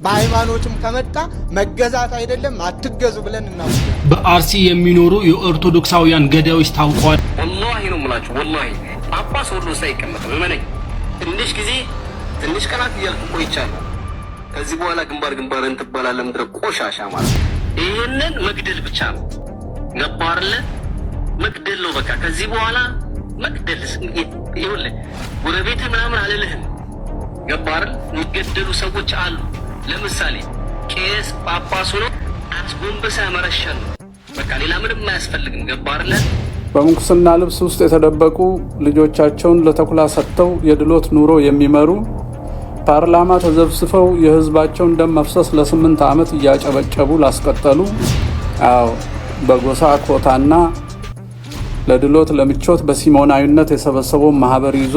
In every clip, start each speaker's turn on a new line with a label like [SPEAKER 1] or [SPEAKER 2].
[SPEAKER 1] በሃይማኖትም ከመጣ መገዛት አይደለም አትገዙ ብለን እናውቃለን።
[SPEAKER 2] በአርሲ የሚኖሩ የኦርቶዶክሳውያን ገዳዮች ታውቀዋል።
[SPEAKER 3] ወላሂ ነው የምላችሁ፣ ወላሂ ጳጳስ ሁሉ ሳይቀመጥ እመነኝ። ትንሽ ቀናት እያልኩ ቆይቻለሁ። ከዚህ በኋላ ግንባርን ትባላለህ ምድረ ቆሻሻ ማለት ይሄንን መግደል ብቻ ነው። ገባርለ መግደል ነው በቃ። ከዚህ በኋላ መግደል ይኸውልህ፣ ጎረቤት ምናምን አልልህም። ገባርል የሚገደሉ ሰዎች አሉ። ለምሳሌ ቄስ ጳጳስ ሆኖ አስጎንበሰ መረሸን በቃ ሌላ ምንም አያስፈልግም። ገባርለ
[SPEAKER 4] በምንኩስና ልብስ ውስጥ የተደበቁ ልጆቻቸውን ለተኩላ ሰጥተው የድሎት ኑሮ የሚመሩ ፓርላማ ተዘብስፈው የህዝባቸውን ደም መፍሰስ ለ8 ዓመት እያጨበጨቡ ላስቀጠሉ በጎሳ ኮታና ለድሎት ለምቾት በሲሞናዊነት የሰበሰበው ማህበር ይዞ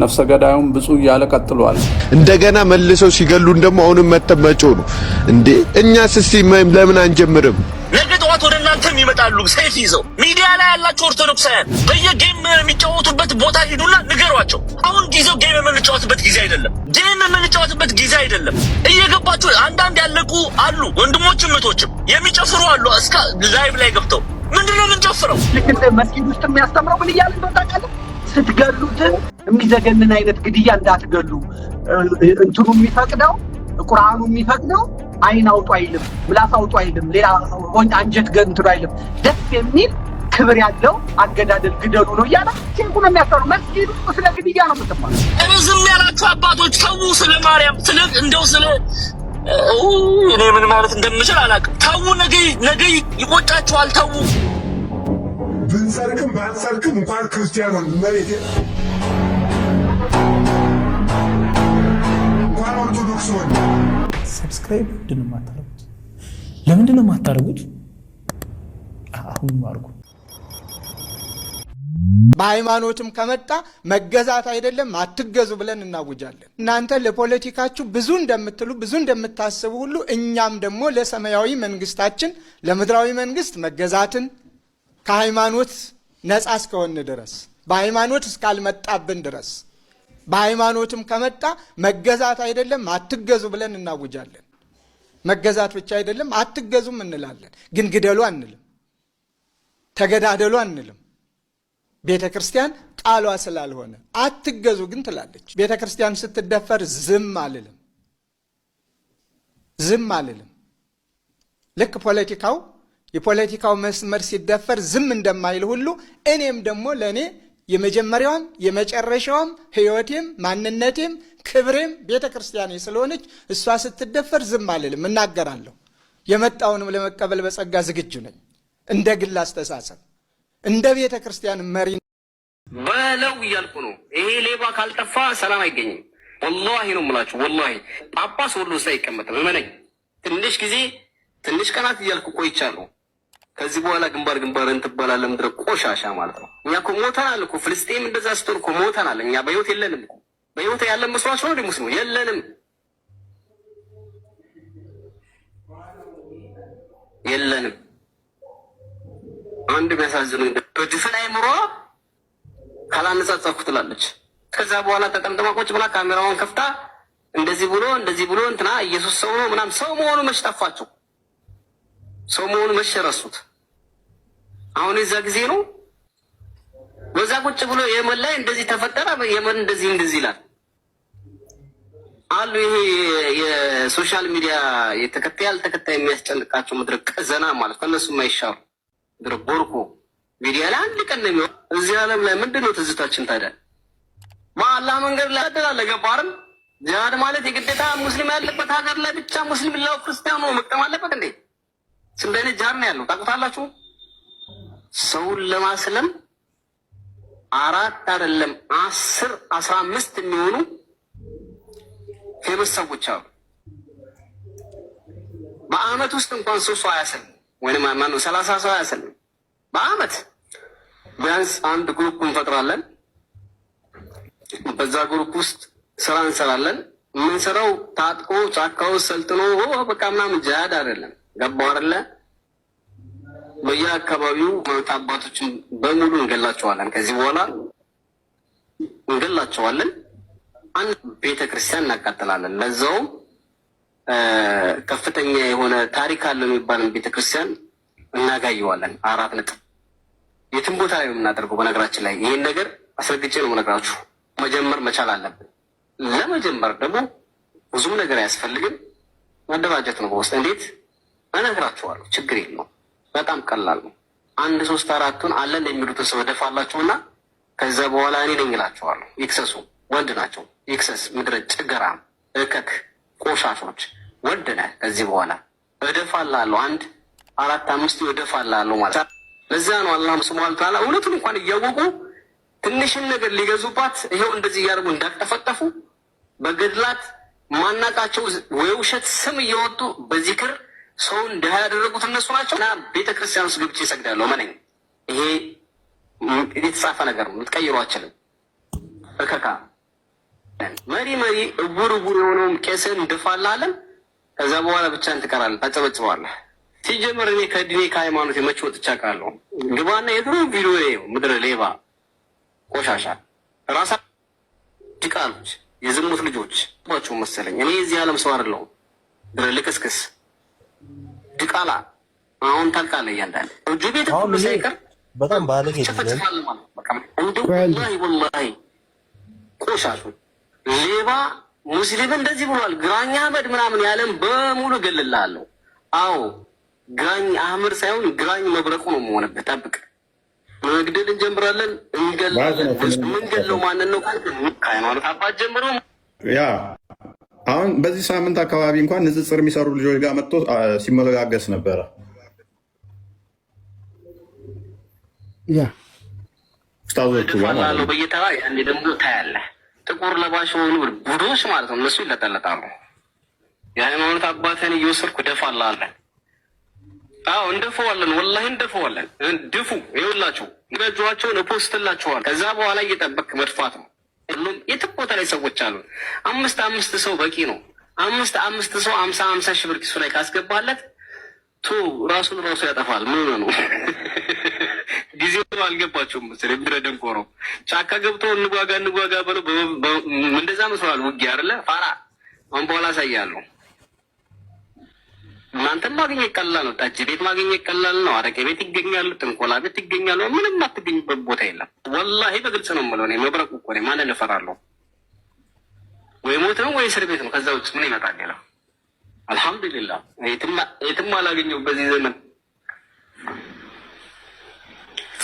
[SPEAKER 4] ነፍሰ ገዳዩን ብፁ እያለ ቀጥሏል።
[SPEAKER 5] እንደገና መልሰው ሲገሉን ደግሞ አሁንም መተመጮ ነው እንዴ? እኛስ እስቲ ለምን አንጀምርም?
[SPEAKER 6] ነገ ጠዋት ወደ እናንተም ይመጣሉ ሰይፍ ይዘው። ሚዲያ ላይ ያላችሁ ኦርቶዶክሳውያን በየጌም የሚጫወቱበት ቦታ ሂዱና ንገሯቸው። አሁን ጊዜው ጌም የምንጫወትበት ጊዜ አይደለም። ጌም የምንጫወትበት ጊዜ አይደለም። እየገባችሁ አንዳንድ ያለቁ አሉ ወንድሞችም እህቶችም የሚጨፍሩ አሉ። እስከ ላይቭ ላይ ገብተው ምንድነው የምንጨፍረው?
[SPEAKER 7] ልክ እንደ መስጊድ ውስጥ የሚያስተምረው ምን እያለ እንደው ታውቃለህ? ስትገሉት የሚዘገንን አይነት ግድያ እንዳትገሉ እንትኑ የሚፈቅደው ቁርአኑ የሚፈቅደው አይን አውጡ አይልም፣ ምላስ አውጡ አይልም፣ ሌላ አንጀት ገንትሩ አይልም። ደስ የሚል ክብር ያለው አገዳደል ግደሉ ነው እያለ ሲንኩ ነው የሚያስተምረው። መስጊድ ውስጥ ስለ ግድያ ነው የምትማረው።
[SPEAKER 6] ዝም ያላችሁ አባቶች ተዉ፣ ስለ ማርያም ስለ እኔ ምን ማለት እንደምችል አላውቅም። ተዉ፣ ነገ ይቆጫችኋል። ተዉ።
[SPEAKER 8] ብንሰርክም ባንሰርክም እንኳን ክርስቲያን ነው መሬት እንኳን ኦርቶዶክስ ሆነ።
[SPEAKER 9] ሰብስክራይብ ለምንድን ነው የማታደርጉት? አሁን አድርጉ።
[SPEAKER 1] በሃይማኖትም ከመጣ መገዛት አይደለም አትገዙ ብለን እናውጃለን። እናንተ ለፖለቲካችሁ ብዙ እንደምትሉ ብዙ እንደምታስቡ ሁሉ እኛም ደግሞ ለሰማያዊ መንግስታችን ለምድራዊ መንግስት መገዛትን ከሃይማኖት ነፃ እስከሆነ ድረስ በሃይማኖት እስካልመጣብን ድረስ በሃይማኖትም ከመጣ መገዛት አይደለም አትገዙ ብለን እናውጃለን። መገዛት ብቻ አይደለም አትገዙም እንላለን። ግን ግደሉ አንልም፣ ተገዳደሉ አንልም። ቤተ ክርስቲያን ቃሏ ስላልሆነ አትገዙ ግን ትላለች። ቤተ ክርስቲያን ስትደፈር ዝም አልልም። ልክ የፖለቲካው መስመር ሲደፈር ዝም እንደማይል ሁሉ እኔም ደግሞ ለእኔ የመጀመሪያዋም የመጨረሻዋም ሕይወቴም ማንነቴም ክብሬም ቤተ ክርስቲያኔ ስለሆነች እሷ ስትደፈር ዝም አልልም፣ እናገራለሁ። የመጣውንም ለመቀበል በጸጋ ዝግጁ ነኝ። እንደ ግል አስተሳሰብ እንደ ቤተ ክርስቲያን መሪ
[SPEAKER 3] በለው እያልኩ ነው። ይሄ ሌባ ካልጠፋ ሰላም አይገኝም። ወላሂ ነው የምላችሁ፣ ወላሂ ጳጳስ ሁሉ ሳይቀመጥም እመነኝ። ትንሽ ቀናት እያልኩ ቆይቻለሁ። ከዚህ በኋላ ግንባርን ትባላለህ ምድረ ቆሻሻ ማለት ነው። እኛ እኮ ሞተናል እኮ። ፍልስጤም እንደዛ ስትሆን እኮ ሞተናል። እኛ በህይወት የለንም እኮ። በህይወት ያለን መስሏችሁ ነው ሙስሊሙ? የለንም። አንድ የሚያሳዝኑ በድፍን አይምሮ ካላነጻጸርኩ ትላለች። ከዛ በኋላ ተጠምጥማ ቁጭ ብላ ካሜራውን ከፍታ እንደዚህ ብሎ እንትና ኢየሱስ ሰው ነው ምናምን። ሰው መሆኑ መች ጠፋቸው? ሰው መሆኑ መች ረሱት? አሁን የዛ ጊዜ ነው። በዛ ቁጭ ብሎ የመን ላይ እንደዚህ ተፈጠረ፣ የመን እንደዚህ ይላል አሉ። ይሄ የሶሻል ሚዲያ ያልተከታይ የሚያስጨንቃቸው መድረክ ቀዘና ማለት ከነሱ የማይሻሉ መድረክ ቦርኮ ሚዲያ ላይ አንድ ቀን ነው የሚሆን። እዚህ ዓለም ላይ ምንድን ነው ትዝታችን ታዲያ? በአላህ መንገድ ላይ አደላለ ገባርን ጂሃድ ማለት የግዴታ ሙስሊም ያለበት ሀገር ላይ ብቻ ሙስሊም ላው ክርስቲያኑ መቅጠም አለበት እንዴ? እንደኔ ጃር ነው ያለው። ታውቁታላችሁ። ሰውን ለማስለም 4 አይደለም 10 15 የሚሆኑ ፌመስ ሰዎች አሉ። በአመት ውስጥ እንኳን 3 ሰው አያሰልም ወይንም ማነው 30 ሰው አያሰልም። በአመት ቢያንስ አንድ ግሩፕ እንፈጥራለን። በዛ ግሩፕ ውስጥ ስራ እንሰራለን። የምንሰራው ታጥቆ ጫካው ሰልጥኖ በቃ ምናምን ጂሃድ አይደለም። ገባው አይደለ? በየአካባቢው አባቶችን በሙሉ እንገላቸዋለን። ከዚህ በኋላ እንገላቸዋለን። አንድ ቤተክርስቲያን እናቃጥላለን። ለዛውም ከፍተኛ የሆነ ታሪክ አለው የሚባልን ቤተክርስቲያን እናጋየዋለን። 4 ነጥብ የትም ቦታ ላይ የምናደርገው። በነገራችን ላይ ይህን ነገር አስረግጬ ነው የምነግራችሁ። መጀመር መቻል አለብን። ለመጀመር ደግሞ ብዙም ነገር አያስፈልግም፣ መደራጀት ነው በውስጥ። እንዴት እነግራችኋለሁ፣ ችግር የለውም፣ በጣም ቀላል ነው። 1 3 4ቱን አለን የሚሉትን ሰው ደፋላችሁና ከዛ በኋላ እኔ ነኝ እላችኋለሁ። ይክሰሱ፣ ወንድ ናቸው፣ ይክሰስ። ምድረ ጭገራም እከክ ቆሻሾች፣ ወንድ ነህ። ከዚህ በኋላ እደፋላለሁ፣ 1 4 5 እደፋላለሁ ማለት። ለዛ ነው አላህ ሱብሓነሁ ወተዓላ እውነቱን እንኳን እያወቁ ትንሽን ነገር ሊገዙባት ይሄው እንደዚህ እያደረጉ እንዳጠፈጠፉ በገድላት ማናቃቸው የውሸት ስም እየወጡ በዚክር ሰውን ድሃ ያደረጉት እነሱ ናቸው። እና ቤተክርስቲያን ውስጥ ገብቼ እሰግዳለሁ። መነኝ ይሄ የተጻፈ ነገር ነው፣ ልትቀይሩ አችልም። እከካ መሪ እውር የሆነውን ቄስን እንድፋላለን። ከዛ በኋላ ብቻህን ትቀራለህ፣ ታጨበጭባለህ። ሲጀምር እኔ ከድኔ ከሃይማኖት የመች ወጥቻ ቃለሁ። ግባና የድሮ ቪዲዮ ምድረ ሌባ ቆሻሻ ራሳ ዲቃሎች የዝሙት ልጆች ባቸው መሰለኝ። እኔ የዚህ ዓለም ሰው አይደለሁም። ድረ ልክስክስ ዲቃላ አሁን ታልቃለህ። እያንዳንድ እጁ ቤት ሁሉ ሳይቀር
[SPEAKER 10] በጣም ባለጌ
[SPEAKER 3] ወላሂ ቆሻሾች ሌባ ሙስሊም እንደዚህ ብሏል። ግራኝ አህመድ ምናምን ያለም በሙሉ እገልልሃለሁ። አዎ ግራኝ አህመድ ሳይሆን ግራኝ መብረቁ ነው የምሆንበት። ጠብቅ፣ መግደል እንጀምራለን። የምንገለው ማንን ነው? ከሃይማኖት አባት ጀምሮ
[SPEAKER 11] ያ አሁን በዚህ ሳምንት አካባቢ እንኳን ንጽጽር የሚሰሩ ልጆች ጋር መጥቶ ሲመለጋገስ ነበረ።
[SPEAKER 9] ያ
[SPEAKER 11] ኡስታዞቹ
[SPEAKER 3] ባላለው በየተራ ያኔ ደግሞ ታያለህ። ጥቁር ለባሽ የሆኑ ቡዶች ማለት ነው። እነሱ ይለጠለጣሉ። የሃይማኖት አባትን እየወሰድኩ ደፋላለሁ። አዎ እንደፈዋለን፣ ወላሂ እንደፈዋለን። ድፉ ይኸውላችሁ፣ ገጇቸውን እፖስትላችኋል። ከዛ በኋላ እየጠበቅ መድፋት ነው። ሁሉም የትም ቦታ ላይ ሰዎች አሉ። 5 ሰው በቂ ነው። 5 ሰው 50 ሺህ ብር ኪሱ ላይ ካስገባለት ራሱን ያጠፋል። ምን ነው ጊዜው አልገባቸውም መሰለኝ። ምድረ ደንቆሮ ጫካ ገብቶ እንጓጋ ብለው እንደዛ መስሏል። ውጊያ አይደለ ፋራ። አሁን በኋላ አሳያለሁ። እናንተም ማግኘት ቀላል ነው። ጠጅ ቤት ማግኘት ቀላል ነው። አረቄ ቤት ይገኛሉ፣ ጥንቆላ ቤት ይገኛሉ። ምንም አትገኙበት ቦታ የለም። ወላሂ በግልጽ ነው የምለው። እኔ መብረቁ እኮ ነኝ። ማንን እፈራለሁ? ወይ ሞት ነው ወይ እስር ቤት ነው። ከዛ ውጭ ምን ይመጣል ሌላ? አልሐምዱሊላህ የትም አላገኘው በዚህ ዘመን።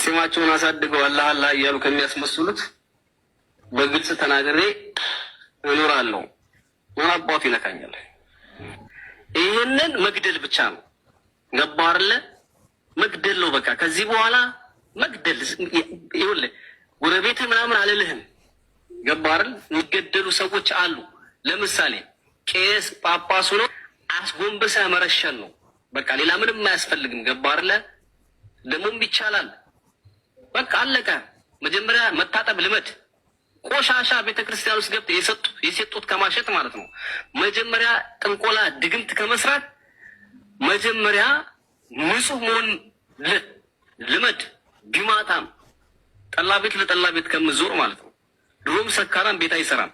[SPEAKER 3] ስማቸውን አሳድገው አላህ እያሉ ከሚያስመስሉት በግልጽ ተናግሬ እኖራለሁ። ምን አባቱ ይነካኛል? ይህንን መግደል ብቻ ነው። ገባህ አይደለ? መግደል ነው በቃ። ከዚህ በኋላ መግደል ይኸውልህ፣ ጎረቤትህ ምናምን አልልህም። ገባህ አይደል? የሚገደሉ ሰዎች አሉ። ለምሳሌ ቄስ ጳጳሱ ነው አስጎንበሰህ መረሸን ነው በቃ። ሌላ ምንም አያስፈልግም። ገባህ አይደለ? ደግሞም ይቻላል። በቃ አለቀ። መጀመሪያ መታጠብ ልመድ። ቆሻሻ ቤተክርስቲያን ውስጥ ገብተህ የሰጡት ከማሸት ማለት ነው። መጀመሪያ ጥንቆላ ድግምት ከመስራት መጀመሪያ ንጹህ መሆን ልመድ። ቢማታም ጠላ ቤት ለጠላ ቤት ከምዞር ማለት ነው። ድሮም ሰካራም ቤት አይሰራም።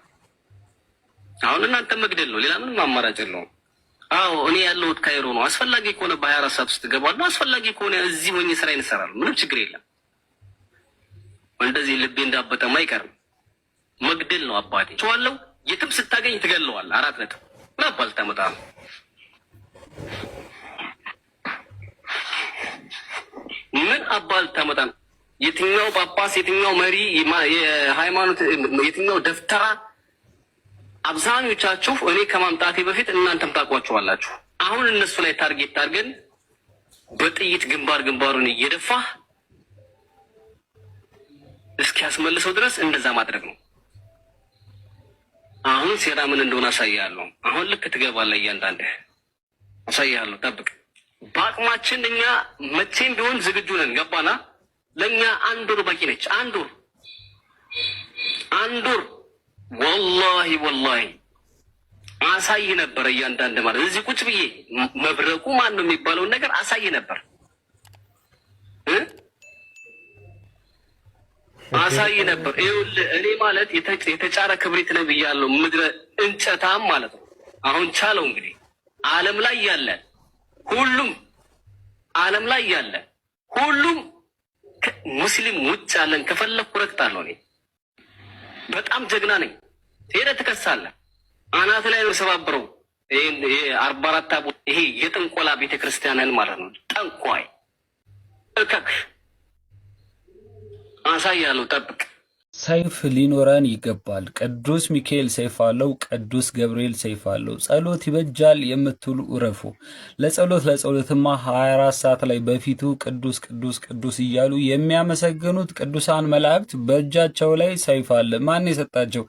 [SPEAKER 3] አሁን እናንተ መግደል ነው፣ ሌላ ምንም አማራጭ የለውም። አዎ እኔ ያለሁት ካይሮ ነው። አስፈላጊ ከሆነ በ24 ሰዓት ውስጥ እገባለሁ። አስፈላጊ ከሆነ እዚህ ሆኜ ስራዬን እሰራለሁ። ምንም ችግር የለም። እንደዚህ ልቤ እንዳበጠም አይቀርም። መግደል ነው አባቴ። ቸዋለው የትም ስታገኝ ትገለዋል። 4 ነጥብ። ምን አባል ታመጣ ነው? ምን አባል ታመጣ ነው? የትኛው ጳጳስ፣ የትኛው መሪ፣ የሃይማኖት የትኛው ደፍተራ? አብዛኞቻችሁ እኔ ከማምጣቴ በፊት እናንተም ታውቋቸዋላችሁ። አሁን እነሱ ላይ ታርጌት አድርገን በጥይት ግንባሩን እየደፋህ እስኪያስመልሰው ድረስ እንደዛ ማድረግ ነው። አሁን ሴራ ምን እንደሆነ አሳያለሁ። አሁን ልክ ትገባለህ። እያንዳንድህ አሳያለሁ። ጠብቅ። በአቅማችን እኛ መቼም ቢሆን ዝግጁ ነን። ገባና? ለእኛ 1 ወር በቂ ነች። 1 ወር ወላሂ አሳይ ነበር። እያንዳንድ ማለት እዚህ ቁጭ ብዬ መብረቁ ማን ነው የሚባለውን ነገር አሳይ ነበር። አሳይ ነበር። ይኸውልህ እኔ ማለት የተጫረ ክብሪት ነው ብያለሁ። ምድረ እንጨታም ማለት ነው። አሁን ቻለው እንግዲህ ዓለም ላይ ያለ ሁሉም ዓለም ላይ ያለ ሁሉም ሙስሊም ውጭ ያለን ከፈለኩ ረክታለሁ። እኔ በጣም ጀግና ነኝ። ሄደህ ትከሳለህ። አናት ላይ ነው ሰባብረው። ይሄ 44 ይሄ የጥንቆላ ቤተክርስቲያንን ማለት ነው። ጠንቋይ እከክ አሳያለሁ። ጠብቅ።
[SPEAKER 10] ሰይፍ ሊኖረን ይገባል። ቅዱስ ሚካኤል ሰይፍ አለው፣ ቅዱስ ገብርኤል ሰይፍ አለው። ጸሎት ይበጃል የምትሉ እረፉ። ለጸሎትማ 24 ሰዓት ላይ በፊቱ ቅዱስ ቅዱስ ቅዱስ እያሉ የሚያመሰግኑት ቅዱሳን መላእክት በእጃቸው ላይ ሰይፍ አለ። ማን የሰጣቸው?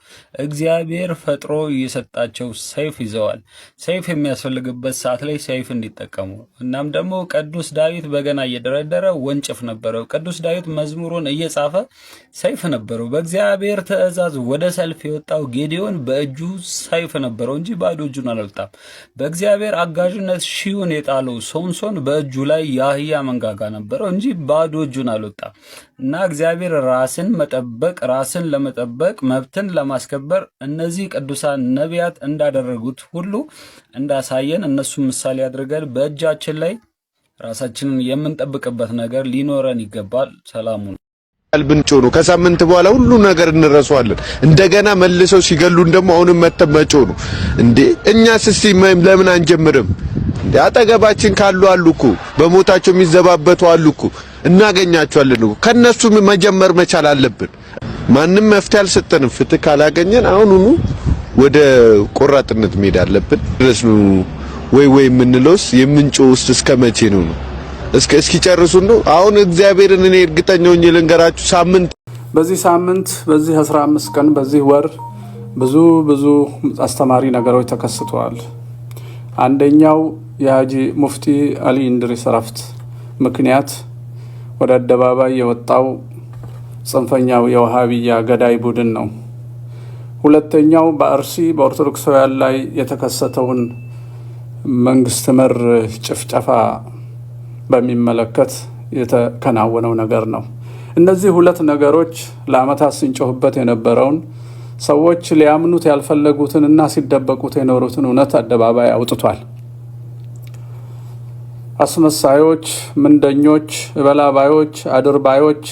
[SPEAKER 10] እግዚአብሔር ፈጥሮ የሰጣቸው ሰይፍ ይዘዋል። ሰይፍ የሚያስፈልግበት ሰዓት ላይ ሰይፍ እንዲጠቀሙ። እናም ደግሞ ቅዱስ ዳዊት በገና እየደረደረ ወንጭፍ ነበረው። ቅዱስ ዳዊት መዝሙሩን እየጻፈ ሰይፍ ነበረው። በእግዚአብሔር ትእዛዝ ወደ ሰልፍ የወጣው ጌዲዮን በእጁ ሰይፍ ነበረው እንጂ ባዶ እጁን አልወጣም። በእግዚአብሔር አጋዥነት ሺውን የጣለው ሶምሶን በእጁ ላይ የአህያ መንጋጋ ነበረው እንጂ ባዶ እጁን አልወጣም። እና እግዚአብሔር ራስን ለመጠበቅ መብትን ለማስከበር እነዚህ ቅዱሳን ነቢያት እንዳደረጉት ሁሉ እንዳሳየን እነሱም ምሳሌ አድርገን በእጃችን ላይ ራሳችንን የምንጠብቅበት ነገር ሊኖረን ይገባል። ሰላሙን
[SPEAKER 5] ብንጮ ነው ከሳምንት በኋላ ሁሉ ነገር እንረሳዋለን። እንደገና መልሰው ሲገሉን ደግሞ አሁንም መተመጮ ነው እንዴ? እኛስ እስቲ ለምን አንጀምርም? እንዴ አጠገባችን ካሉ አሉ እኮ በሞታቸው የሚዘባበቱ አሉ እኮ እናገኛቸዋለን እኮ። ከነሱ መጀመር መቻል አለብን። ማንም መፍትሄ አልሰጠንም። ፍትህ ካላገኘን አሁኑኑ ወደ ቆራጥነት መሄድ አለብን። ድረስ ነው ወይ የምንለውስ የምንጮውስ እስከ መቼ ነው? እስኪ ጨርሱ ነው። አሁን እግዚአብሔርን እኔ እርግጠኛ ሆኜ ልንገራችሁ
[SPEAKER 4] በዚህ ሳምንት በዚህ 15 ቀን በዚህ ወር ብዙ አስተማሪ ነገሮች ተከስተዋል። አንደኛው የሀጂ ሙፍቲ አሊ እንድሪስ ረፍት ምክንያት ወደ አደባባይ የወጣው ጽንፈኛው የዋሃቢያ ገዳይ ቡድን ነው። ሁለተኛው በአርሲ በኦርቶዶክሳውያን ላይ የተከሰተውን መንግስት መር ጭፍጨፋ በሚመለከት የተከናወነው ነገር ነው። እነዚህ ሁለት ነገሮች ለዓመታት ሲንጮህበት የነበረውን ሰዎች ሊያምኑት ያልፈለጉትንና ሲደበቁት የኖሩትን እውነት አደባባይ አውጥቷል። አስመሳዮች፣ ምንደኞች፣ እበላባዮች፣ አድርባዮች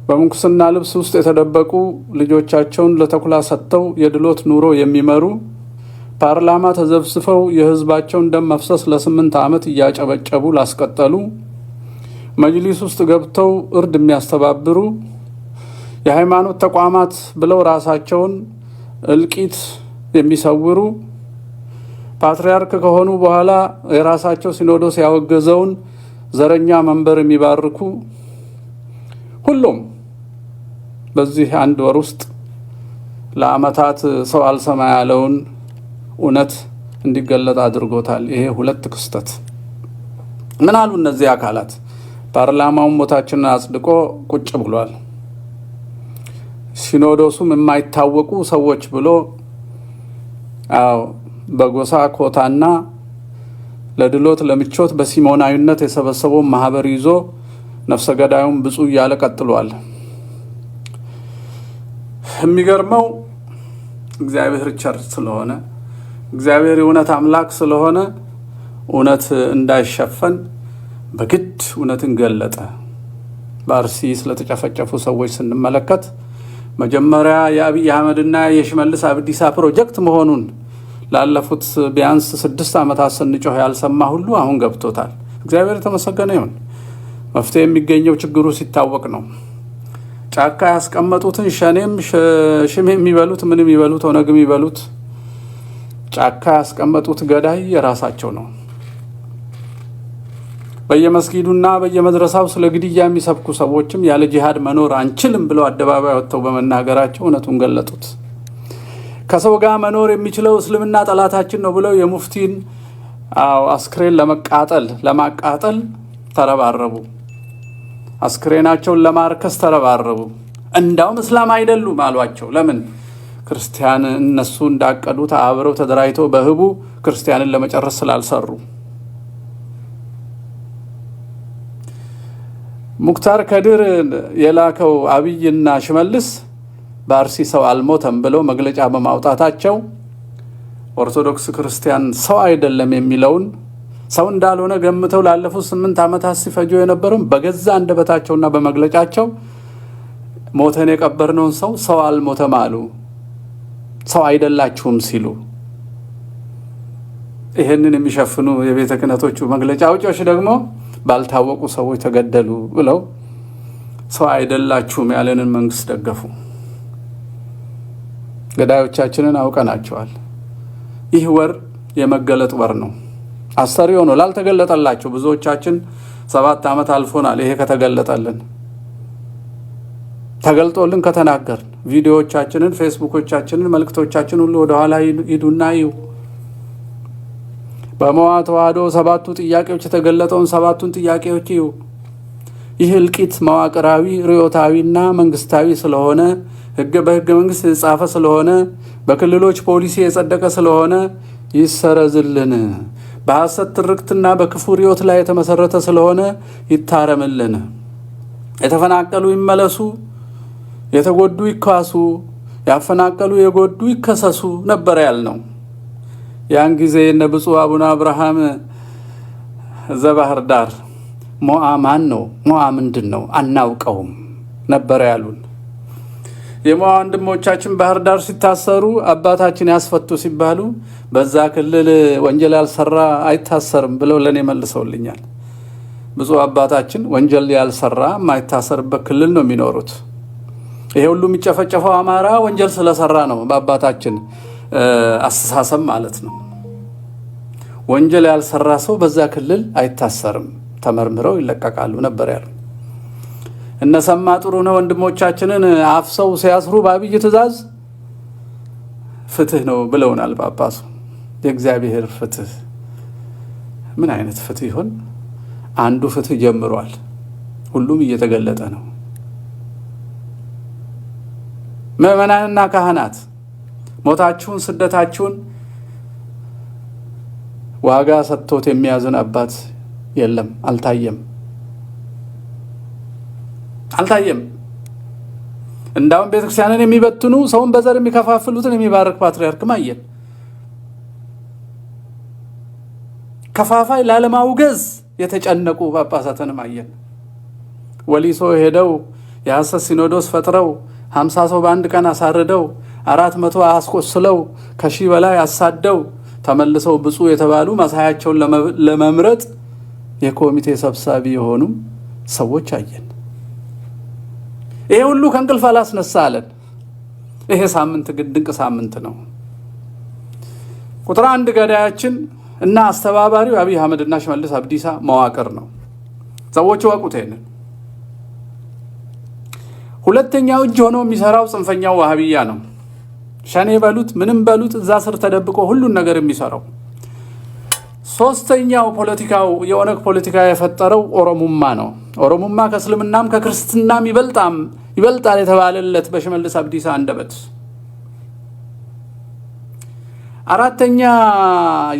[SPEAKER 4] በምንኩስና ልብስ ውስጥ የተደበቁ ልጆቻቸውን ለተኩላ ሰጥተው የድሎት ኑሮ የሚመሩ ፓርላማ ተዘብስፈው የህዝባቸውን ደም መፍሰስ ለ8 ዓመት እያጨበጨቡ ላስቀጠሉ፣ መጅሊስ ውስጥ ገብተው እርድ የሚያስተባብሩ፣ የሃይማኖት ተቋማት ብለው ራሳቸውን እልቂት የሚሰውሩ፣ ፓትርያርክ ከሆኑ በኋላ የራሳቸው ሲኖዶስ ያወገዘውን ዘረኛ መንበር የሚባርኩ ሁሉም በዚህ አንድ ወር ውስጥ ለዓመታት ሰው አልሰማ ያለውን እውነት እንዲገለጥ አድርጎታል። ይሄ ሁለት ክስተት ምን አሉ እነዚህ አካላት? ፓርላማውን ሞታችንን አጽድቆ ቁጭ ብሏል። ሲኖዶሱም የማይታወቁ ሰዎች ብሎ በጎሳ ኮታና ለድሎት ለምቾት በሲሞናዊነት የሰበሰበውን ማህበር ይዞ ነፍሰ ገዳዩን ብፁዕ እያለ ቀጥሏል። የሚገርመው እግዚአብሔር ቸር ስለሆነ እግዚአብሔር የእውነት አምላክ ስለሆነ እውነት እንዳይሸፈን በግድ እውነትን ገለጠ። በአርሲ ስለተጨፈጨፉ ሰዎች ስንመለከት መጀመሪያ የአብይ አህመድና የሽመልስ አብዲሳ ፕሮጀክት መሆኑን ላለፉት ቢያንስ 6 ዓመታት ስንጮህ ያልሰማ ሁሉ አሁን ገብቶታል። እግዚአብሔር የተመሰገነ ይሁን። መፍትሄ የሚገኘው ችግሩ ሲታወቅ ነው። ጫካ ያስቀመጡትን ሸኔም ሽም የሚበሉት ምንም ይበሉት ኦነግም ይበሉት ጫካ ያስቀመጡት ገዳይ የራሳቸው ነው። በየመስጊዱና በየመድረሳው ስለ ግድያ የሚሰብኩ ሰዎችም ያለ ጂሃድ መኖር አንችልም ብለው አደባባይ ወጥተው በመናገራቸው እውነቱን ገለጡት። ከሰው ጋር መኖር የሚችለው እስልምና ጠላታችን ነው ብለው የሙፍቲን አስክሬን ለማቃጠል ተረባረቡ። አስክሬናቸውን ለማርከስ ተረባረቡ። እንዳውም እስላም አይደሉም አሏቸው። ለምን? ክርስቲያን እነሱ እንዳቀዱት አብረው ተደራጅተው በህቡ ክርስቲያንን ለመጨረስ ስላልሰሩ። ሙክታር ከድር የላከው አብይና ሽመልስ በአርሲ ሰው አልሞተም ብለው መግለጫ በማውጣታቸው ኦርቶዶክስ ክርስቲያን ሰው አይደለም የሚለውን ሰው እንዳልሆነ ገምተው ላለፉት 8 ዓመታት ሲፈጁ የነበረው በገዛ አንደበታቸውና በመግለጫቸው ሞተን የቀበርነውን ሰው አልሞተም አሉ፣ ሰው አይደላችሁም ሲሉ ይሄንን የሚሸፍኑ የቤተ ክህነቶቹ መግለጫ አውጪዎች ደግሞ ባልታወቁ ሰዎች ተገደሉ ብለው ሰው አይደላችሁም ያለንን መንግስት ደገፉ። ገዳዮቻችንን አውቀናቸዋል። ይህ ወር የመገለጥ ወር ነው። አስተርእዮ ነው ላልተገለጠላችሁ ብዙዎቻችን 7 ዓመት አልፎናል። ይሄ ከተገለጠልን ተገልጦልን ከተናገርን ቪዲዮዎቻችንን፣ ፌስቡኮቻችንን፣ መልእክቶቻችን ሁሉ ወደ ኋላ ሂዱና እዩ። በመዋ ተዋህዶ 7ቱ ጥያቄዎች የተገለጠውን 7ቱን ጥያቄዎች እዩ። ይህ እልቂት መዋቅራዊ ርዕዮታዊና መንግስታዊ ስለሆነ በህገ መንግስት የተጻፈ ስለሆነ በክልሎች ፖሊሲ የጸደቀ ስለሆነ ይሰረዝልን። በሐሰት ትርክትና በክፉ ርዕዮት ላይ የተመሰረተ ስለሆነ ይታረምልን። የተፈናቀሉ ይመለሱ፣ የተጎዱ ይካሱ፣ ያፈናቀሉ የጎዱ ይከሰሱ ነበር ያልነው። ያን ጊዜ እነ ብፁዕ አቡነ አብርሃም ዘባህር ዳር ሞዓ ማን ነው? ሞዓ ምንድን ነው? አናውቀውም ነበር ያሉን። የሞዓ ወንድሞቻችን ባህር ዳር ሲታሰሩ አባታችን ያስፈቱ ሲባሉ በዛ ክልል ወንጀል ያልሰራ አይታሰርም ብለው ለኔ መልሰውልኛል። ብፁዕ አባታችን ወንጀል ያልሰራ የማይታሰርበት ክልል ነው የሚኖሩት። ይሄ ሁሉ የሚጨፈጨፈው አማራ ወንጀል ስለሰራ ነው በአባታችን አስተሳሰብ ማለት ነው። ወንጀል ያልሰራ ሰው በዛ ክልል አይታሰርም፣ ተመርምረው ይለቀቃሉ ነበር ያሉ። እነሰማ ጥሩነህ ወንድሞቻችንን አፍሰው ሲያስሩ በአብይ ትእዛዝ ፍትህ ነው ብለውናል ጳጳሱ። የእግዚአብሔር ፍትህ ምን አይነት ፍትህ ይሆን? አንዱ ፍትህ ጀምሯል፣ ሁሉም እየተገለጠ ነው። ምዕመናንና ካህናት ሞታችሁን ስደታችሁን ዋጋ ሰጥቶት የሚያዝን አባት የለም፣ አልታየም። እንዳውም ቤተክርስቲያንን የሚበትኑ ሰውን በዘር የሚከፋፍሉትን የሚባርክ ፓትርያርክም አየን። ከፋፋይ ላለማውገዝ የተጨነቁ ጳጳሳትንም አየን። ወሊሶ ሄደው የሐሰት ሲኖዶስ ፈጥረው 50 ሰው በአንድ ቀን አሳርደው 400 አስቆስለው ከ1000 በላይ አሳደው ተመልሰው ብፁዕ የተባሉ መሳያቸውን ለመምረጥ የኮሚቴ ሰብሳቢ የሆኑ ሰዎች አየን። ይሄ ሁሉ ከእንቅልፍ አላስነሳ አለን። ይሄ ሳምንት ግን ድንቅ ሳምንት ነው። ቁጥር 1 ገዳያችን እና አስተባባሪው አብይ አህመድና ሽመልስ አብዲሳ መዋቅር ነው። ሰዎች ወቁት ይሄንን። ሁለተኛው እጅ ሆኖ የሚሰራው ጽንፈኛው ዋሃብያ ነው። ሸኔ በሉት ምንም በሉት እዛ ስር ተደብቆ ሁሉን ነገር የሚሰራው። ሶስተኛው ፖለቲካው የኦነግ ፖለቲካ የፈጠረው ኦሮሙማ ነው። ኦሮሙማ ከእስልምናም ከክርስትናም ይበልጣል የተባለለት በሽመልስ አብዲሳ አንደበት። አራተኛ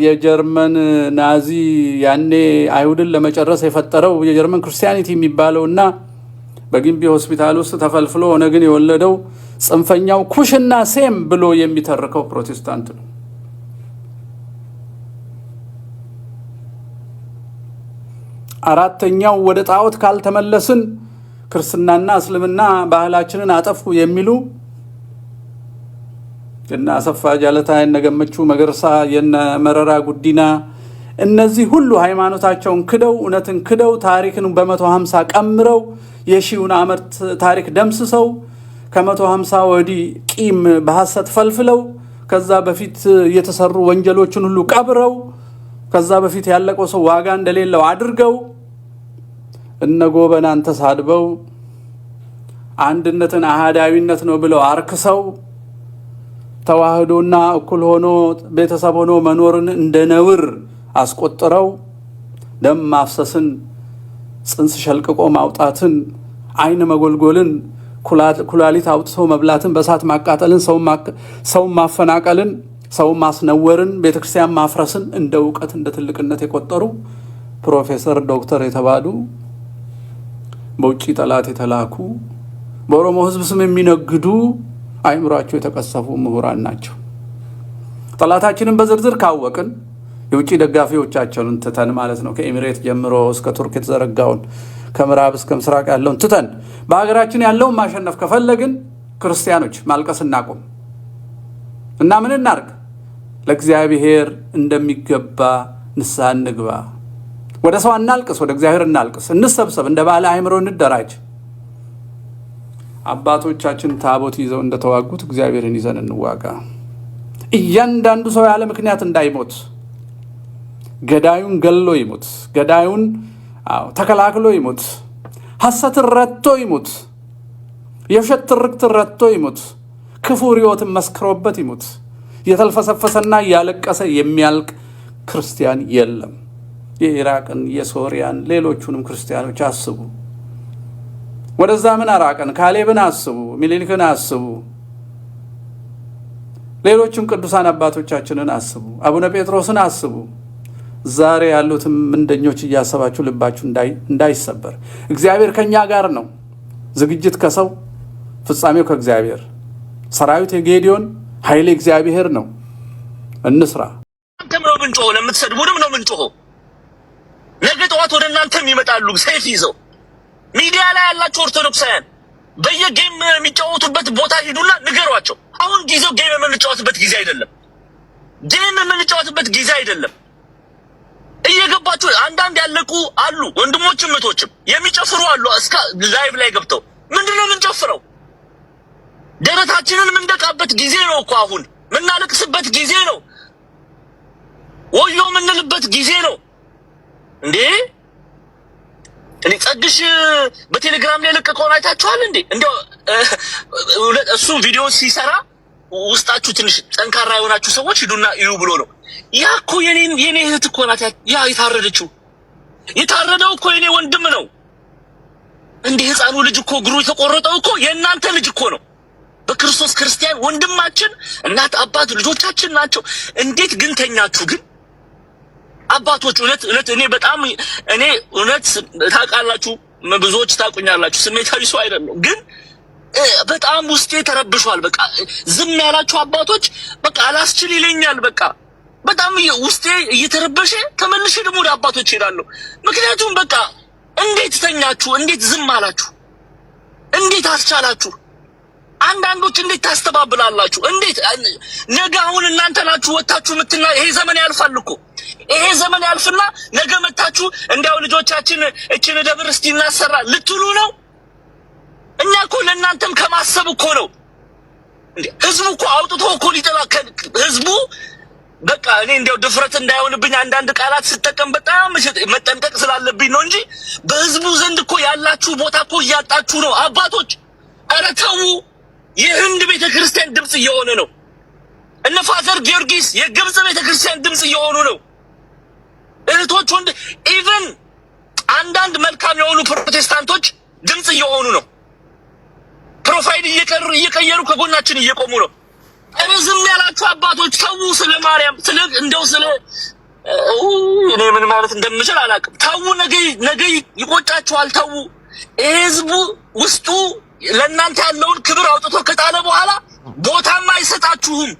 [SPEAKER 4] የጀርመን ናዚ ያኔ አይሁድን ለመጨረስ የፈጠረው የጀርመን ክርስቲያኒቲ የሚባለውና በግንቢ ሆስፒታል ውስጥ ተፈልፍሎ ኦነግን የወለደው ጽንፈኛው ኩሽና ሴም ብሎ የሚተርከው ፕሮቴስታንት ነው። አራተኛው ወደ ጣዖት ካልተመለስን ክርስትናና እስልምና ባህላችንን አጠፉ የሚሉ እና አሰፋ ጃለታ፣ የነገመቹ መገርሳ፣ የነ መረራ ጉዲና እነዚህ ሁሉ ሃይማኖታቸውን ክደው እውነትን ክደው ታሪክን በ150 ቀምረው የሺውን ዓመት ታሪክ ደምስሰው ከ150 ወዲህ ቂም በሐሰት ፈልፍለው ከዛ በፊት የተሰሩ ወንጀሎችን ሁሉ ቀብረው ከዛ በፊት ያለቀው ሰው ዋጋ እንደሌለው አድርገው እነ ጎበናን ተሳድበው አንድነትን አሃዳዊነት ነው ብለው አርክሰው ተዋህዶና እኩል ሆኖ ቤተሰብ ሆኖ መኖርን እንደ ነውር አስቆጥረው ደም ማፍሰስን፣ ጽንስ ሸልቅቆ ማውጣትን፣ አይን መጎልጎልን፣ ኩላሊት አውጥቶ መብላትን፣ በእሳት ማቃጠልን፣ ሰው ማፈናቀልን፣ ሰው ማስነወርን፣ ቤተክርስቲያን ማፍረስን እንደ ዕውቀት እንደ ትልቅነት የቆጠሩ ፕሮፌሰር ዶክተር የተባሉ በውጪ ጠላት የተላኩ በኦሮሞ ሕዝብ ስም የሚነግዱ አይምሯቸው የተቀሰፉ ምሁራን ናቸው። ጠላታችንን በዝርዝር ካወቅን የውጭ ደጋፊዎቻቸውን ትተን ማለት ነው ከኤሚሬት ጀምሮ እስከ ቱርክ የተዘረጋውን ከምዕራብ እስከ ምስራቅ ያለውን ትተን በሀገራችን ያለውን ማሸነፍ ከፈለግን ክርስቲያኖች ማልቀስ እናቁም እና ምን እናርግ? ለእግዚአብሔር እንደሚገባ ንስሐ እንግባ። ወደ ሰው እናልቅስ፣ ወደ እግዚአብሔር እናልቅስ። እንሰብሰብ፣ እንደ ባለ አእምሮ እንደራጅ። አባቶቻችን ታቦት ይዘው እንደተዋጉት እግዚአብሔርን ይዘን እንዋጋ። እያንዳንዱ ሰው ያለ ምክንያት እንዳይሞት፣ ገዳዩን ገሎ ይሞት፣ ገዳዩን ተከላክሎ ይሞት፣ ሐሰትን ረቶ ይሞት፣ የውሸት ትርክትን ረቶ ይሞት፣ ክፉ ርዮትን መስክሮበት ይሞት። የተልፈሰፈሰና ያለቀሰ የሚያልቅ ክርስቲያን የለም። የኢራቅን፣ የሶሪያን፣ ሌሎቹንም ክርስቲያኖች አስቡ። ወደዛ ምን አራቀን? ካሌብን አስቡ፣ ሚኒሊክን አስቡ፣ ሌሎችም ቅዱሳን አባቶቻችንን አስቡ፣ አቡነ ጴጥሮስን አስቡ። ዛሬ ያሉትም ምንደኞች እያሰባችሁ ልባችሁ እንዳይሰበር። እግዚአብሔር ከኛ ጋር ነው። ዝግጅት ከሰው ፍጻሜው ከእግዚአብሔር። ሰራዊት የጌዲዮን ኃይል እግዚአብሔር ነው። እንስራ።
[SPEAKER 6] አንተም ነው ምንጮህ፣ ለምትሰድቡንም ነው ምንጮህ። ነገ ጠዋት ወደ እናንተም ይመጣሉ ሰይፍ ይዘው። ሚዲያ ላይ ያላችሁ ኦርቶዶክሳውያን በየጌም የሚጫወቱበት ቦታ ሂዱና ንገሯቸው። አሁን ጊዜው ጌም የምንጫወትበት ጊዜ አይደለም። ጌም የምንጫወትበት ጊዜ አይደለም። እየገባችሁ አንዳንድ ያለቁ አሉ ወንድሞችም እህቶችም የሚጨፍሩ አሉ። እስከ ላይቭ ላይ ገብተው ምንድነው የምንጨፍረው? ደረታችንን የምንደቃበት ጊዜ ነው እኮ አሁን። የምናለቅስበት ጊዜ ነው። ወዮ የምንልበት ጊዜ ነው እንዴ! እኔ ጸግሽ በቴሌግራም ላይ ለቀቀውን አይታችኋል እንዴ? እንደው እሱ ቪዲዮ ሲሰራ ውስጣችሁ ትንሽ ጠንካራ የሆናችሁ ሰዎች ሂዱና እዩ ብሎ ነው። ያ እኮ የኔ እህት እኮ ናት። ያ የታረደችው የታረደው እኮ የኔ ወንድም ነው እንዴ! ህፃኑ ልጅ እኮ እግሩ የተቆረጠው እኮ የእናንተ ልጅ እኮ ነው። በክርስቶስ ክርስቲያን ወንድማችን፣ እናት አባት ልጆቻችን ናቸው። እንዴት ግን ተኛችሁ? ግን አባቶች እውነት እኔ እውነት ታውቃላችሁ፣ ብዙዎች ታውቁኛላችሁ፣ ስሜታዊ ሰው አይደለም። ግን በጣም ውስጤ ተረብሿል። በቃ ዝም ያላችሁ አባቶች በቃ አላስችል ይለኛል። በቃ በጣም ውስጤ እየተረበሸ ተመልሼ ደግሞ ወደ አባቶች ሄዳለሁ። ምክንያቱም በቃ እንዴት ተኛችሁ? እንዴት ዝም አላችሁ? እንዴት አስቻላችሁ? አንዳንዶች እንዴት ታስተባብላላችሁ? እንዴት ነገ አሁን እናንተ ናችሁ ወጣችሁ ምትና ይሄ ዘመን ያልፋል እኮ። ይሄ ዘመን ያልፍና ነገ መጣችሁ እንዲያው ልጆቻችን እቺን ደብር እስቲ እናሰራ ልትሉ ነው። እኛ እኮ ለእናንተም ከማሰብ እኮ ነው እንዴ። ህዝቡ እኮ አውጥቶ እኮ ሊጠላ ህዝቡ በቃ እኔ እንዲያው ድፍረት እንዳይሆንብኝ አንዳንድ ቃላት ስጠቀም በጣም መጠንቀቅ ስላለብኝ ነው እንጂ በህዝቡ ዘንድ እኮ ያላችሁ ቦታ እኮ እያጣችሁ ነው። አባቶች ኧረ ተው። የህንድ ቤተክርስቲያን ድምጽ እየሆነ ነው። እነ ፋዘር ጊዮርጊስ የግብጽ ቤተክርስቲያን ድምጽ እየሆኑ ነው። እህቶች ወንድ ኢቭን አንዳንድ መልካም የሆኑ ፕሮቴስታንቶች ድምጽ እየሆኑ ነው። ፕሮፋይል እየቀየሩ ከጎናችን እየቆሙ ነው። እኔ ዝም ያላችሁ አባቶች ተው። ስለ ማርያም ስለ እኔ ምን ማለት እንደምችል አላውቅም። ተው። ነገ ይቆጫችኋል። ተው። ህዝቡ ውስጡ ለእናንተ ያለውን ክብር አውጥቶ ከጣለ በኋላ ቦታም አይሰጣችሁም።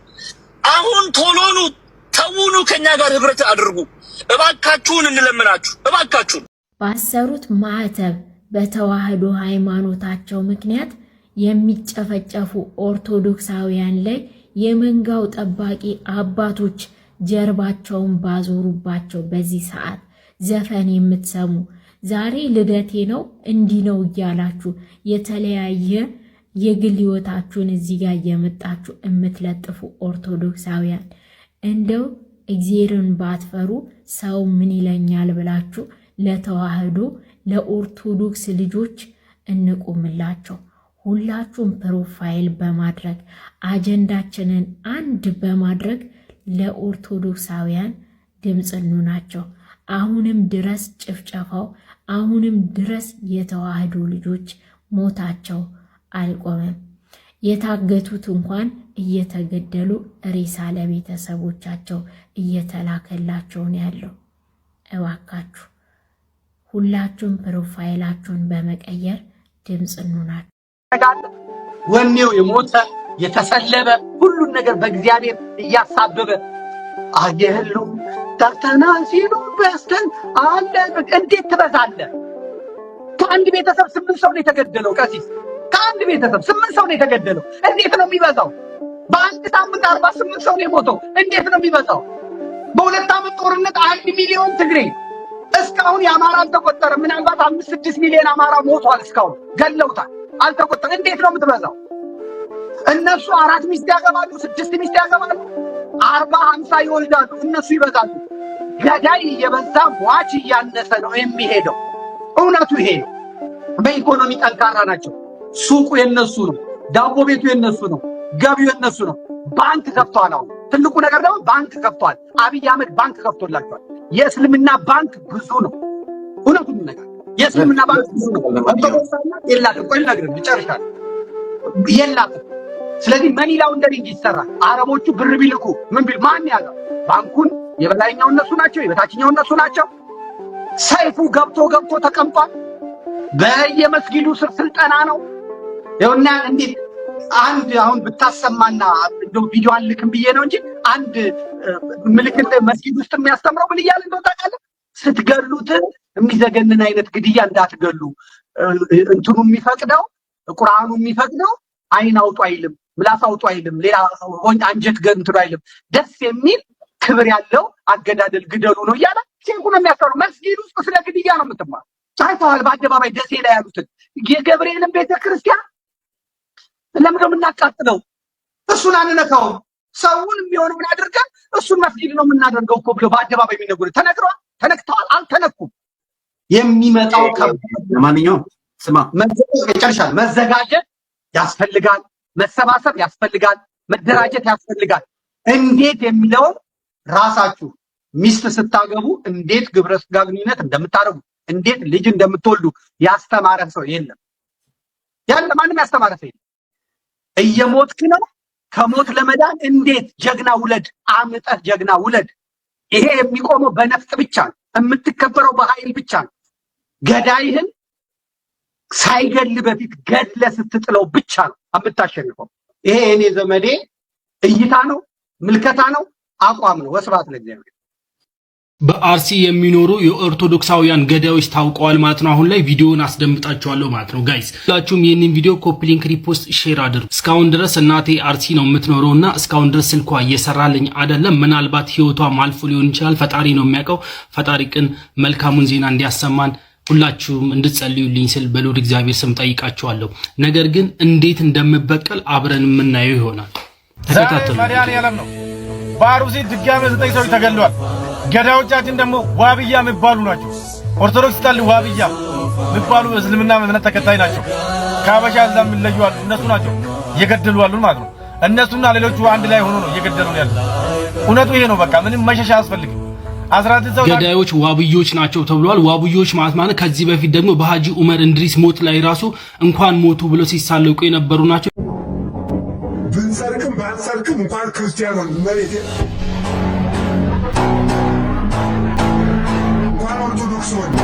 [SPEAKER 6] አሁን ቶሎኑ ተውኑ፣ ከኛ ጋር ህብረት አድርጉ እባካችሁን፣ እንለምናችሁ እባካችሁን።
[SPEAKER 12] ባሰሩት ማዕተብ በተዋህዶ ሃይማኖታቸው ምክንያት የሚጨፈጨፉ ኦርቶዶክሳውያን ላይ የመንጋው ጠባቂ አባቶች ጀርባቸውን ባዞሩባቸው በዚህ ሰዓት ዘፈን የምትሰሙ ዛሬ ልደቴ ነው እንዲህ ነው እያላችሁ የተለያየ የግል ህይወታችሁን እዚህ ጋር እየመጣችሁ የምትለጥፉ ኦርቶዶክሳውያን እንደው እግዚአብሔርን ባትፈሩ ሰው ምን ይለኛል ብላችሁ ለተዋህዶ ለኦርቶዶክስ ልጆች እንቁምላቸው። ሁላችሁም ፕሮፋይል በማድረግ አጀንዳችንን አንድ በማድረግ ለኦርቶዶክሳውያን ድምፅ እንሆናቸው። አሁንም ድረስ ጭፍጨፋው፣ አሁንም ድረስ የተዋህዶ ልጆች ሞታቸው አልቆመም። የታገቱት እንኳን እየተገደሉ ሬሳ ለቤተሰቦቻቸው እየተላከላቸው ነው ያለው። እባካችሁ ሁላችሁም ፕሮፋይላችሁን በመቀየር ድምፅ እንሆናቸው።
[SPEAKER 7] ወኔው የሞተ የተሰለበ ሁሉን ነገር በእግዚአብሔር እያሳበበ አየህሉ ታተና ሲሉ በስተን አለ እንዴት ትበዛለህ? ከአንድ ቤተሰብ 8 ሰው ነው የተገደለው። ቀሲስ ከአንድ ቤተሰብ 8 ሰው ነው የተገደለው። እንዴት ነው የሚበዛው? በአንድ ሳምንት 48 ሰው ነው የሞተው። እንዴት ነው የሚበዛው? በሁለት ዓመት ጦርነት 1 ሚሊዮን ትግሬ እስካሁን የአማራ አልተቆጠረም። ምናልባት 5-6 ሚሊዮን አማራ ሞቷል። እስካሁን ገለውታል፣ አልተቆጠረም። እንዴት ነው የምትበዛው? እነሱ 4 ሚስት ያገባሉ፣ 6 ሚስት ያገባሉ፣ 40-50 ይወልዳሉ። እነሱ ይበዛሉ። ገዳይ እየበዛ ሟች እያነሰ ነው የሚሄደው። እውነቱ ይሄ ነው። በኢኮኖሚ ጠንካራ ናቸው። ሱቁ የነሱ ነው፣ ዳቦ ቤቱ የነሱ ነው፣ ገቢው የነሱ ነው። ባንክ ከፍቷል። አሁን ትልቁ ነገር ደግሞ ባንክ ከፍቷል። አብይ አህመድ ባንክ ከፍቶላቸዋል። የእስልምና ባንክ ብዙ ነው። እውነቱን ነገር የእስልምና ባንክ ብዙ ነው። የላትም። ቆይ ልነግርህ ልጨርሻለሁ። የላትም። ስለዚህ መኒ ላውንደሪንግ ይሰራል። አረቦቹ ብር ቢልኩ ምን ቢል ማን ያለው ባንኩን የበላይኛው እነሱ ናቸው፣ የበታችኛው እነሱ ናቸው። ሰይፉ ገብቶ ተቀምጧል። በየመስጊዱ ስር ስልጠና ነው። ይኸውና እንዴት አንድ አሁን ብታሰማና እንደው ቪዲዮ አልክም ብዬ ነው እንጂ አንድ ምልክት መስጊድ ውስጥ የሚያስተምረው ምን እያለ እንደው ታውቃለህ? ስትገሉት የሚዘገንን አይነት ግድያ እንዳትገሉ እንትኑ የሚፈቅደው ቁርአኑ የሚፈቅደው አይን አውጡ አይልም፣ ምላስ አውጡ አይልም፣ ሌላ አንጀት ገንትሩ አይልም። ደስ የሚል ክብር ያለው አገዳደል ግደሉ ነው እያለ ሴንኩ ነው የሚያስተምረው። መስጊድ ውስጥ ስለ ግድያ ነው የምትማር። ታይተዋል። በአደባባይ ደሴ ላይ ያሉትን የገብርኤልን ቤተክርስቲያን ለምንድነው የምናቃጥለው? እሱን አንነካውም። ሰውን የሚሆነው ምን አድርገን እሱን መስጊድ ነው የምናደርገው እኮ ብለው በአደባባይ የሚነግሩ ተነግረዋል። ተነክተዋል። አልተነኩም። የሚመጣው
[SPEAKER 11] ለማንኛውም ስማ
[SPEAKER 7] ይጨርሻል። መዘጋጀት ያስፈልጋል። መሰባሰብ ያስፈልጋል። መደራጀት ያስፈልጋል። እንዴት የሚለውን ራሳችሁ ሚስት ስታገቡ እንዴት ግብረ ስጋ ግንኙነት እንደምታደርጉ እንዴት ልጅ እንደምትወልዱ ያስተማረ ሰው የለም። ያለ ማንም ያስተማረ ሰው የለም። እየሞትክ ነው። ከሞት ለመዳን እንዴት ጀግና ውለድ፣ አምጠህ ጀግና ውለድ። ይሄ የሚቆመው በነፍጥ ብቻ ነው። የምትከበረው በኃይል ብቻ ነው። ገዳይህን ሳይገል በፊት ገድለ ስትጥለው ብቻ ነው የምታሸንፈው። ይሄ እኔ ዘመዴ እይታ ነው፣ ምልከታ ነው፣ አቋም ነው። ወስብሐት ለእግዚአብሔር።
[SPEAKER 2] በአርሲ የሚኖሩ የኦርቶዶክሳውያን ገዳዮች ታውቀዋል ማለት ነው። አሁን ላይ ቪዲዮውን አስደምጣችኋለሁ ማለት ነው። ጋይስ ሁላችሁም ይህንን ቪዲዮ ኮፒ ሊንክ፣ ሪፖስት፣ ሼር አድርጉ። እስካሁን ድረስ እናቴ አርሲ ነው የምትኖረውና እስካሁን ድረስ ስልኳ እየሰራልኝ አይደለም። ምናልባት ህይወቷም አልፎ ሊሆን ይችላል። ፈጣሪ ነው የሚያውቀው። ፈጣሪ ቅን መልካሙን ዜና እንዲያሰማን ሁላችሁም እንድትጸልዩልኝ ስል በልዑል እግዚአብሔር ስም ጠይቃችኋለሁ። ነገር ግን እንዴት እንደምበቀል አብረን የምናየው ይሆናል። ተከታተሉ።
[SPEAKER 13] መድኃኒዓለም ነው። በአሩሲ ድጋሜ 9 ሰዎች ተገድለዋል። ገዳዮቻችን ደግሞ ዋብያ የሚባሉ ናቸው። ኦርቶዶክስ ጠል ዋብያ የሚባሉ እስልምና እምነት ተከታይ ናቸው። ከአበሻ እዛ የሚለዩ አሉ። እነሱ ናቸው እየገደሉ ያሉ ማለት ነው። እነሱና ሌሎቹ አንድ ላይ ሆኖ ነው እየገደሉ ያሉ። እውነቱ ይሄ ነው። በቃ ምንም መሸሻ አያስፈልግም።
[SPEAKER 2] ገዳዮች ዋብዮች ናቸው ተብሏል። ዋብዮች ማለት ከዚህ በፊት ደግሞ በሃጂ ዑመር እንድሪስ ሞት ላይ ራሱ እንኳን ሞቱ ብለው ሲሳለቁ የነበሩ ናቸው።
[SPEAKER 8] ብንሰርቅም ባንሰርቅም እንኳን ክርስቲያኖን መሬት እንኳን ኦርቶዶክስ ሆነ